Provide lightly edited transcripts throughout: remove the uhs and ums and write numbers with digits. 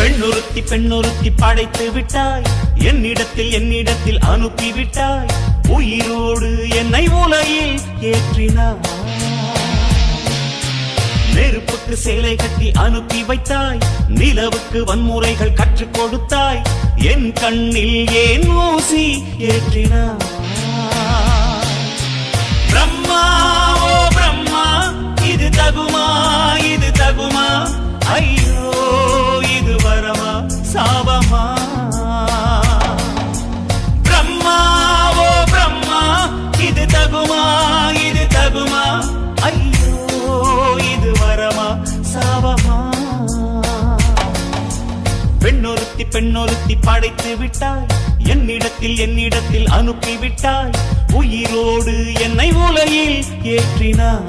பெண்ணொருத்தி பெண்ணொருத்தி படைத்து விட்டாய், என்னிடத்தில் அனுப்பிவிட்டாய், உயிரோடு என்னை உலகில் ஏற்றினாய். நெருப்புக்கு சேலை கட்டி அனுப்பி வைத்தாய், நிலவுக்கு வன்முறைகள் கற்றுக் கொடுத்தாய், என் கண்ணில் ஏன் ஊசி ஏற்றினாய். பிரம்மா ஓ பிரம்மா, இது தகுமா இது தகுமா, ஐயோ இது வரமா சாபமா. பிரம்மா ஓ பிரம்மா, இது தகுமா இது தகுமா, ஐயோ இது வரமா சாபமா. பெண்ணொருத்தி பெண்ணொருத்தி படைத்து விட்டாய், என்னிடத்தில் அனுப்பிவிட்டாய், உயிரோடு என்னை உலகில் ஏற்றினாய்.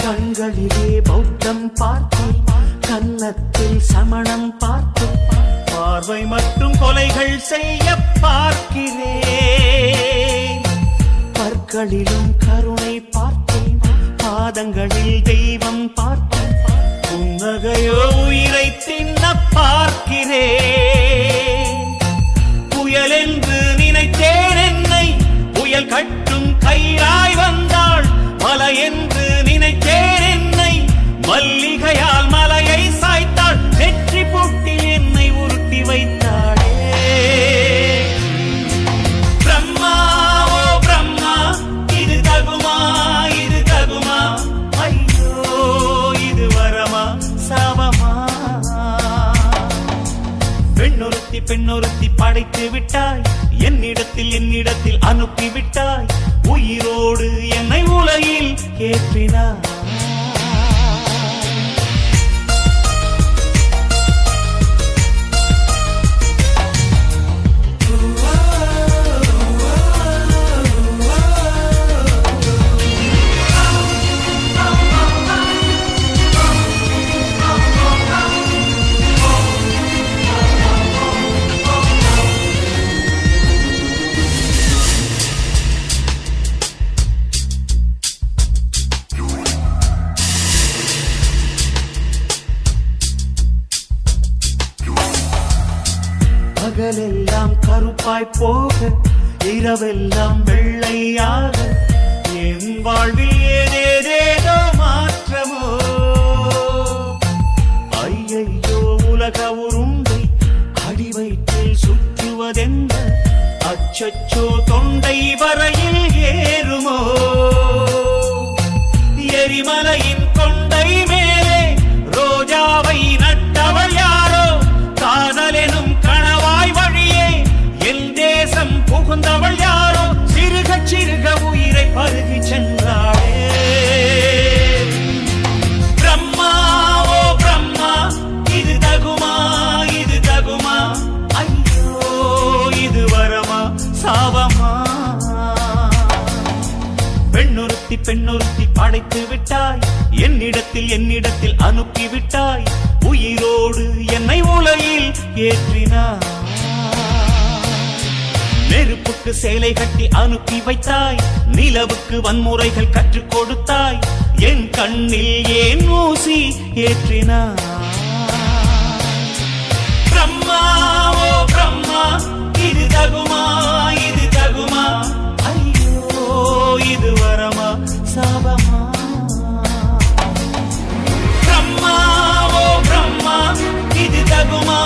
கண்களிலே பௌத்தம் பார்த்தேன், கன்னத்தில் சமணம் பார்த்தேன், பார்வை மற்றும் கொலைகள் செய்ய பார்க்கிறேன். பற்களிலும் கருணை பார்த்தேன், பாதங்களில் தெய்வம் பார்த்தேன், புன்னகையோ உயிரை தின்ன பார்க்கிறேன். புயல் என்று நினைத்தேன் என்னை, புயல் கட்டும் கயிறாய் வந்தாள். மலை என்று நினைத்தேன் என்னை, மல்லிகையால் மலையை சாய்த்தாள். நெற்றி பொட்டில் என்னை உருட்டி வைத்தாளே. பிரம்மா ஓ பிரம்மா, இது தகுமா இது தகுமா, ஐயோ இது வரமா சாபமா. பெண்ணொருத்தி பெண்ணொருத்தி படைத்து விட்டாய், என்னிடத்தில் அனுப்பிவிட்டாய், உயிரோடு என்னை உலகில் ஏற்றினாய். பகலெல்லாம் கருப்பாய் போக, இரவெல்லாம் வெள்ளையாக, என் வாழ்வில் ஏதேதேதோ மாற்றமோ. ஐயையோ உலக உருண்டை அடிவயிற்றில் சுற்றுவதென்ன, அச்சச்சோ தொண்டை வரையில் ஏறுமோ. எரிமலையின் கொண்டை மேலே ரோஜாவை நட்டவள் யாரோ, காதலெனும் கணவாய் வழியே என் தேசம் புகுந்தவள் யாரோ, சிறுக சிறுக உயிரை பருகி சென்றாளே. பிரம்மா ஓ பிரம்மா, இது தகுமா இது தகுமா, ஐயோ இது வரமா சாபமா. பெண்ணொருத்தி பெண்ணொருத்தி படைத்து விட்டாய், என்னிடத்தில் அனுப்பிவிட்டாய், உயிரோடு என்னை உலகில் ஏற்றினாய். நெருப்புக்கு சேலை கட்டி அனுப்பி வைத்தாய், நிலவுக்கு வன்முறைகள் கற்றுக் கொடுத்தாய், என் கண்ணில் ஏன் ஊசி ஏற்றினாய். பிரம்மா ஓ பிரம்மா, இது தகுமா இது தகுமா, ஐயோ இது வரமா சாபமா. பிரம்மா ஓ பிரம்மா, இது தகுமா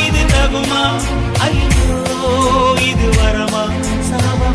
இது தகுமா, ஐயோ இது வரமா சாபமா.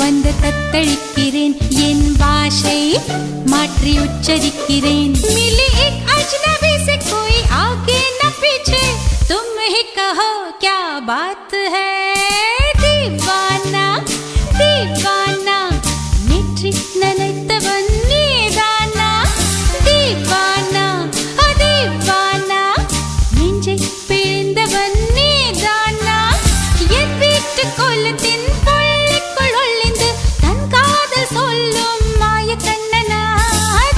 வந்து தத்தளிக்கிறேன் என் பாஷை மாற்றி உச்சரிக்கிறேன் मिली एक अजनबी से कोई आगे न पीछे तुम ही कहो क्या बात है दीवाना दीवाना नेற்றி நினைத்தவன் நீதானா दीवाना दीवाना நெஞ்சை பிழிந்தவன் நீதானா என் வீட்டு கோலத்தின் பள்ளிக்குள் ஒளிந்து தன் காதல் சொல்லும் மாய கண்ணனா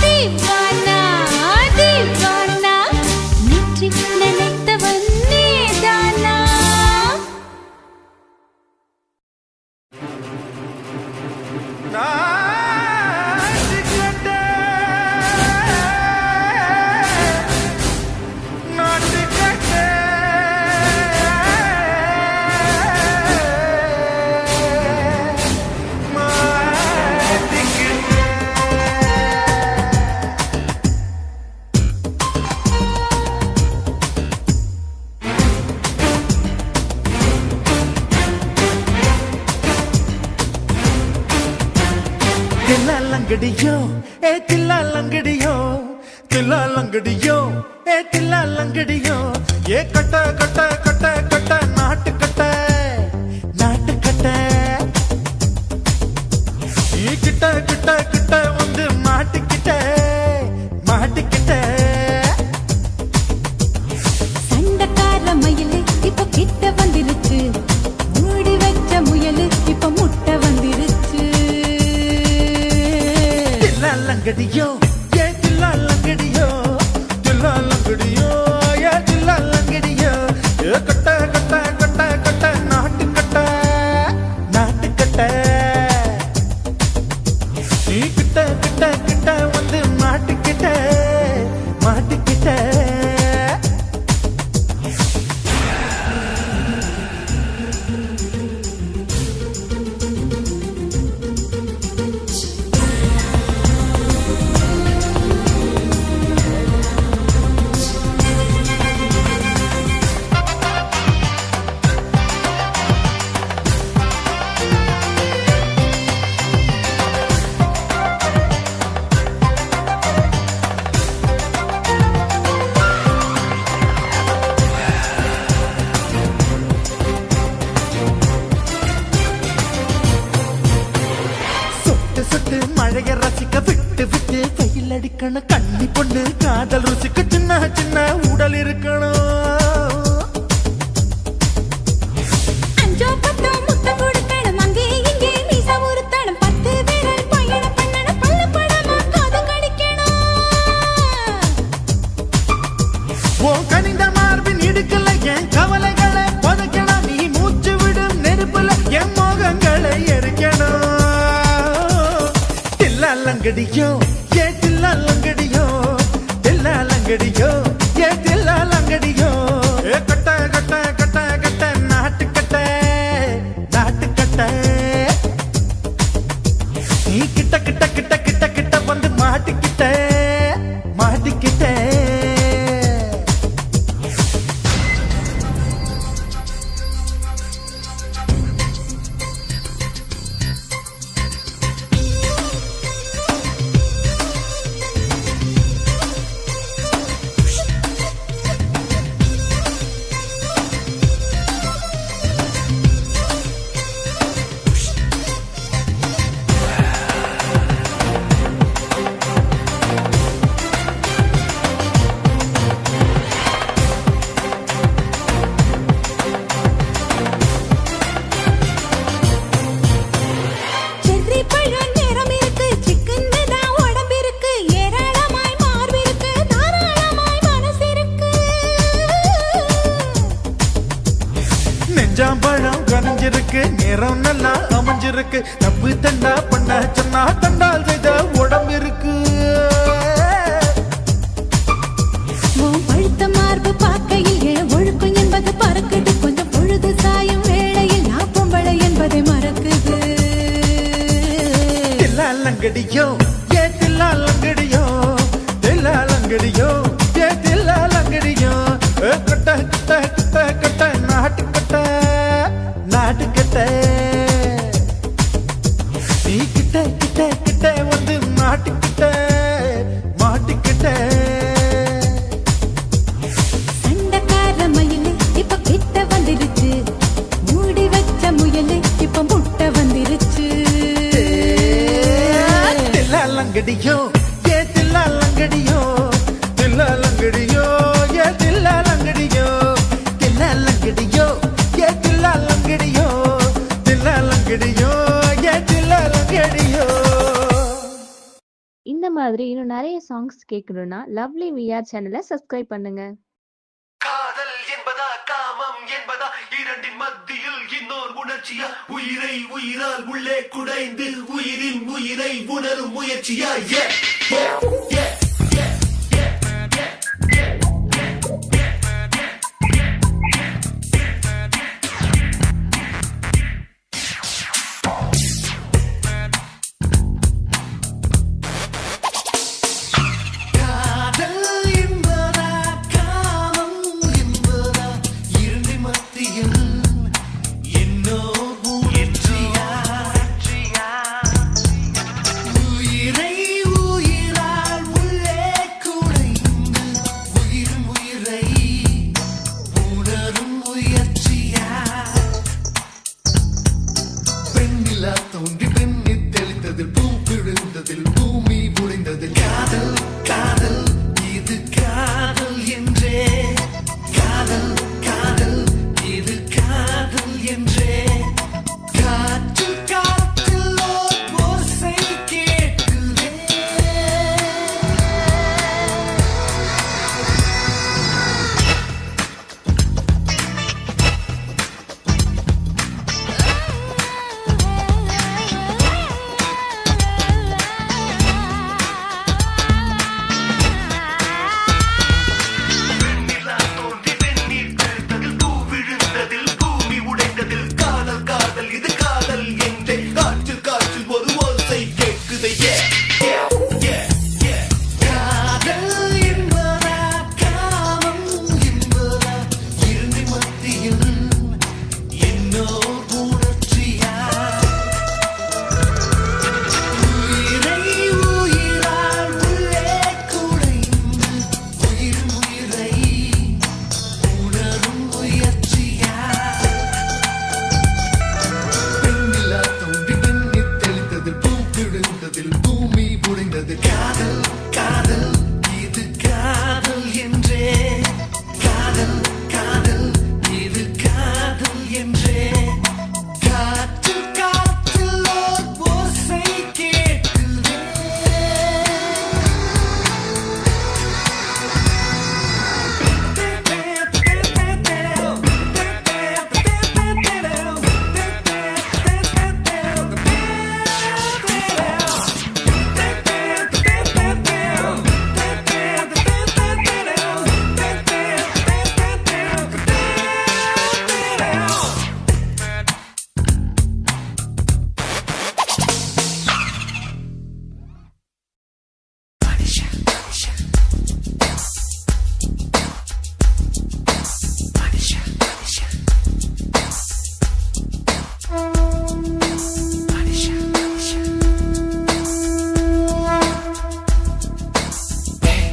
दीवाना दीवाना நேற்றி நினைத்தவன் நீதானா தில்லாலங்கடியோ ஏ தில்லாலங்கடியோ தில்லாலங்கடியோ ஏ தில்லாலங்கடியோ ஏ கட்ட கட்ட கட்ட கட்ட நாட்டு கட்ட நாட்டு கட்ட நீ கிட்ட கிட்ட கிட்ட வந்து மாட்டிக்கிட்ட மாட்டிக்கிட்ட சண்டக்கார மயிலு இப்ப கிட்ட வந்துருச்சு மூடி வச்ச முயலு இப்ப முட்டை வந்துருச்சு தில்லாலங்கடியோ ஏ தில்லாலங்கடியோ தில்லாலங்கடியோ ஏ தில்லாலங்கடியோ ஏ கட்ட கட்ட கட்ட கட்ட நாட்டு கட்ட நாட்டு கட்ட நீ கிட்ட கிட்ட கிட்ட வந்து மாட்டிக்கிட்ட மாட்டிக்கிட்ட சொட்டு மழைய ரசிக்க விட்டு விட்டு வெயில் அடிக்கணும் கண்ணி பொண்ணு காதல் ருசிக்க சின்ன சின்ன உடல் இருக்கணும் அஞ்சோ பத்தோ முட்டை கொடுக்கணும் அங்கே இங்கே மீச உருத்தணும் 10 விரல் பயணம் பண்ணணும் பல்ல படமா காது கடிக்கணும் ஓ கனிந்த மார்பின் இடுக்கல என் கவலைகளை பதுக்கணும் நீ மூச்சு விடும் நெருப்புல என் மோகங்களை எரிக்கணும் தில்லாலங்கடியோ ஏ தில்லாலங்கடியோ தில்லாலங்கடியோ ஏ தில்லாலங்கடியோ ஏ கட்ட கட்ட கட்ட கட்ட நாட்டு கட்ட நாட்டு கட்ட நீ கிட்ட கிட்ட கிட்ட கிட்ட கிட்ட வந்து மாட்டிக்கிட்ட மாட்டிக்கிட்ட செர்ரி பழம் நிறம் இருக்கு சிக்கன்னு தான் உடம்பு இருக்கு ஏராளமாய் மார்பு இருக்கு தாராளமாய் மனசு இருக்கு நெஞ்சாம்பழம் கனிஞ்சிருக்கு நிறம் நல்லா அமைஞ்சிருக்கு தப்பு தண்டா பண்ண சொன்னா தண்டால் செய்த உடம்பு இருக்கு உன் பழுத்த மார்பு பார்க்கையில் என் ஒழுக்கம் என்பது பறக்குது கொஞ்சம் பொழுது சாயும் வேளையில் நான் பொம்பளை என்பதை மறக்குது தில்லாலங்கடியோ ஏ தில்லாலங்கடியோ தில்லாலங்கடியோ ஏ தில்லாலங்கடியோ கட்ட கட்ட கட்ட கட்ட நாட்டு கட்ட நாட்டு கட்ட கிட்ட கிட்ட கிட்ட வந்து மாட்டிக்கிட்ட மாட்டிக்கிட்ட சண்டக்கார மயிலு இப்ப கிட்ட வந்துருச்சு, மூடி வச்ச முயலு இப்ப முட்டை வந்துருச்சு. தில்லாலங்கடியோ ஏ தில்லாலங்கடியோ தில்லாலங்கடியோ ஏ தில்லாலங்கடியோ தில்லாலங்கடியோ ஏ தில்லாலங்கடியோ தில்லாலங்கடியோ ஏ தில்லாலங்கடியோ. இந்த மாதிரி இன்னும் நிறைய சாங்ஸ் கேட்கணும்னா லவ்லி விஆர் சேனலை சப்ஸ்கிரைப் பண்ணுங்க. காதல் என்பதா காமம் என்பதா இரண்டின் மத்தியில் இன்னொரு உணர்ச்சியா உயிரை உயிரால் உள்ளே குடைந்து உயிரின் உயிரை உணரும் முயற்சியா தோன்றி பெண்ணில் தெளித்ததில் பூ விழுந்ததில் பூமி புரிந்ததில் காதல் காதல் இது காதல் என்றே காதல் காதல் இது காதல் என்றே காற்று காற்றில் ஓசை கேட்குதே.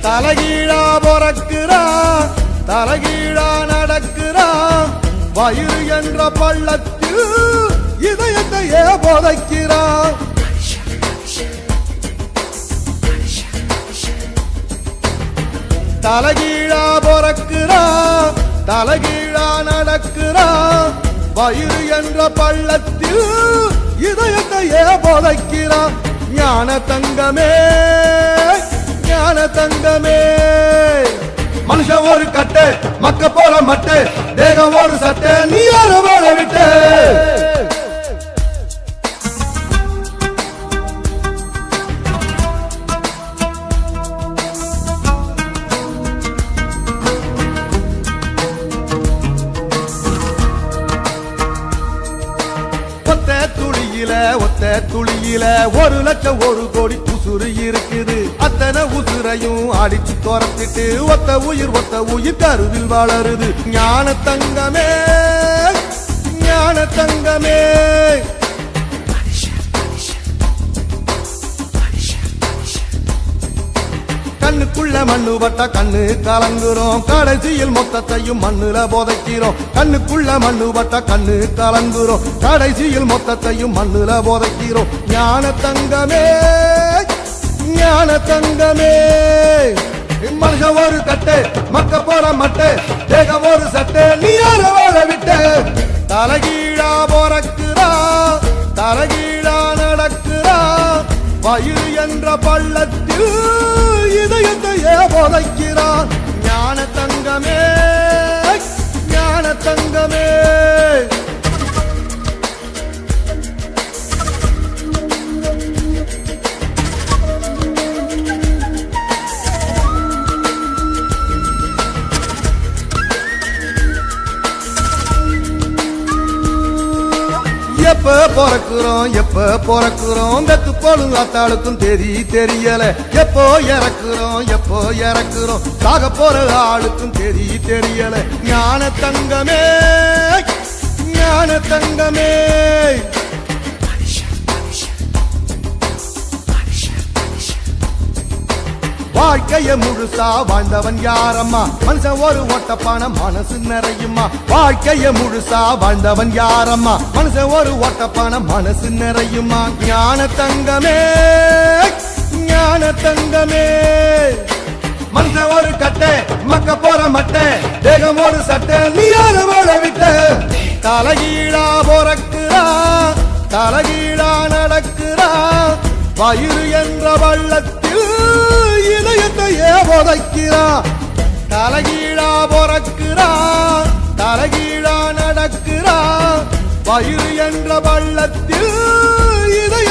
தலைகீழா பொறக்கிறான் தலைகீழா நடக்கிறான் வயிறு என்ற பள்ளத்தில் இதயத்தையே போதைக்கிறான். தலைகீழா பொறக்கிறான் தலைகீழா நடக்கிறான் வயிறு என்ற பள்ளத்தில் இதயத்தையே போதைக்கிறான். ஞான தங்கமே ஞான தங்கமே மனுஷன் ஒரு கட்டு மக்க போல மட்டு தேகம் ஒரு சட்டை நீ யார வாழ விட்டு. ஒத்த துளியில 1 லட்சம் 1 கோடி உசுறு இருக்குது. அத்தனை உசுரையும் அடிச்சு துரத்திட்டு ஒத்த உயிர் கருவில் வளருது. ஞான தங்கமே ஞான தங்கமே கண்ணுக்குள்ள மண்ணு பட்டா கண்ணு கலங்குறோம் கடைசியில் மொத்தத்தையும் மண்ணுல புதைக்கிறோம் கண்ணுக்குள்ள மண்ணு பட்டா கண்ணு கலங்குறோம் கடைசியில் மொத்தத்தையும் மண்ணுல புதைக்கிறோம் ஞான தங்கமே ஞான தங்கமே மனுஷன் ஒரு கட்டு மக்க போற மட்டு தேக ஒரு சட்டு நீ யார வாழ விட்டு தலகீழா போறக்குறா தலகீழா நடக்குறா வயிறு என்ற பள்ளத்தில் இதயத்தையே புதைக்கிறான் ஞான தங்கமே ஞான தங்கமே எப்ப பிறக்குறோம் வெத்து போலும் அத்தாளுக்கும் தெரியல எப்போ இறக்குறோம் சாக போற ஆளுக்கும் தெரியல ஞான தங்கமே ஞான தங்கமே வாழ்க்கைய முழுசா வாழ்ந்தவன் யாரம்மா மனுஷன் ஒரு ஓட்டப்பான மனசு நிறையுமா வாழ்க்கைய முழுசா வாழ்ந்தவன் யாரம்மா மனுஷன் ஒரு ஓட்டப்பான மனசு நிறையுமா ஞான தங்கமே ஞான தங்கமே மனுஷன் ஒரு கட்டை மக்க போற மட்டை தேகம் ஒரு சட்டை நீ யார வாழ விட்ட தலகீழா போறக்குறா தலகீழா நடக்குறா வயிறு என்ற வள்ளத்தில் இதயத்தையே புதைக்கிறா தலகீழா பொறக்குறா தலகீழா நடக்குறா வயிறு என்ற வள்ளத்தில் இதய